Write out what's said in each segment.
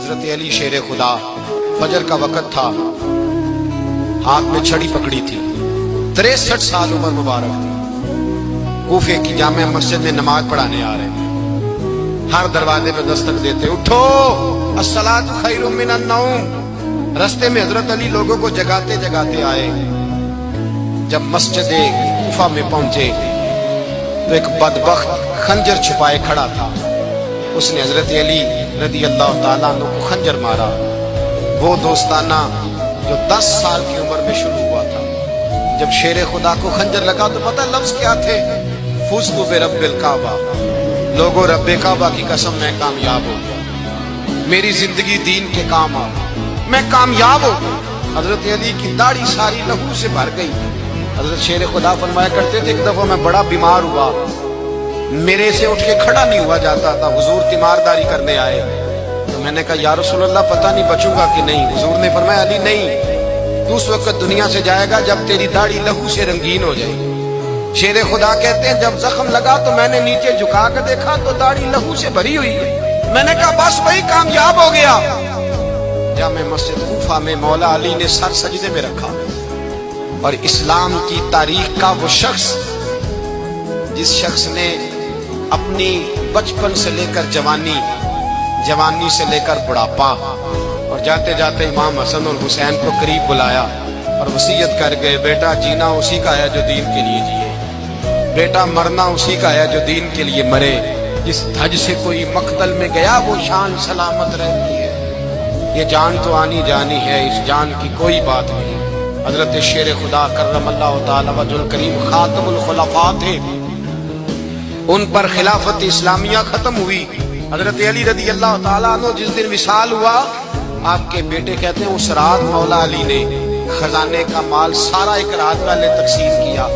حضرت علی شیر خدا، فجر کا وقت تھا، ہاتھ میں چھڑی پکڑی تھی، 63 سال عمر مبارک تھی، کوفے کی جامع مسجد میں نماز پڑھانے آ رہے ہیں، ہر دروازے پہ دستک دیتے، اٹھو الصلاۃ خیر من النوم۔ رستے میں حضرت علی لوگوں کو جگاتے جگاتے آئے، جب مسجد کوفہ میں پہنچے تو ایک بدبخت خنجر چھپائے کھڑا تھا، اس نے حضرت علی رضی اللہ تعالیٰ عنہ کو خنجر مارا، وہ دوستانہ جو 10 سال کی عمر میں شروع ہوا تھا۔ جب شیر خدا کو خنجر لگا تو پتہ لفظ کیا تھے؟ فزت برب الکعبہ، لوگوں رب کعبہ کی قسم میں کامیاب ہو گیا، میری زندگی دین کے کام آ گئی، میں کامیاب ہو گیا۔ حضرت علی کی داڑھی ساری لہو سے بھر گئی۔ حضرت شیر خدا فرمایا کرتے تھے، ایک دفعہ میں بڑا بیمار ہوا، میرے سے اٹھ کے کھڑا نہیں ہوا جاتا تھا، حضور تیمارداری کرنے آئے تو میں نے کہا یا رسول اللہ پتہ نہیں بچوں گا کہ نہیں۔ حضور نے فرمایا علی نہیں، تو اس وقت دنیا سے جائے گا جب تیری داڑھی لہو سے رنگین ہو جائے گی۔ شیر خدا کہتے ہیں جب زخم لگا تو میں نے نیچے جھکا کر دیکھا تو داڑھی لہو سے بھری ہوئی ہے، میں نے کہا بس وہی کامیاب ہو گیا۔ جامع مسجد کوفہ میں مولا علی نے سر سجدے میں رکھا، اور اسلام کی تاریخ کا وہ شخص جس شخص نے اپنی بچپن سے لے کر جوانی، جوانی سے لے کر بڑھاپا، اور جاتے جاتے امام حسن اور حسین کو قریب بلایا اور وصیت کر گئے، بیٹا جینا اسی کا ہے جو دین کے لیے جیے، بیٹا مرنا اسی کا ہے جو دین کے لیے مرے، جس دھج سے کوئی مقتل میں گیا وہ شان سلامت رہتی ہے، یہ جان تو آنی جانی ہے، اس جان کی کوئی بات نہیں۔ حضرت شیر خدا کرم اللہ تعالی وجہ الکریم خاتم الخلفاء تھے، ان پر خلافت اسلامیہ ختم ہوئی۔ حضرت علی رضی اللہ تعالیٰ عنہ جس دن وصال ہوا، آپ کے بیٹے کہتے ہیں اس رات مولا علی نے خزانے کا مال سارا ایک رات والے تقسیم کیا،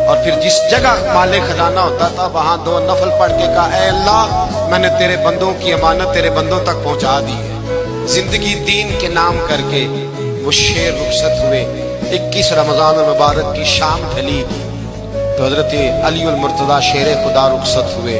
اور پھر جس جگہ مال خزانہ ہوتا تھا وہاں 2 نفل پڑھ کے کہا اے اللہ میں نے تیرے بندوں کی امانت تیرے بندوں تک پہنچا دی ہے۔ زندگی دین کے نام کر کے وہ شیر رخصت ہوئے۔ 21 رمضان المبارک کی شام ڈھلی تو حضرت علی المرتضیٰ شیر خدا رخصت ہوئے۔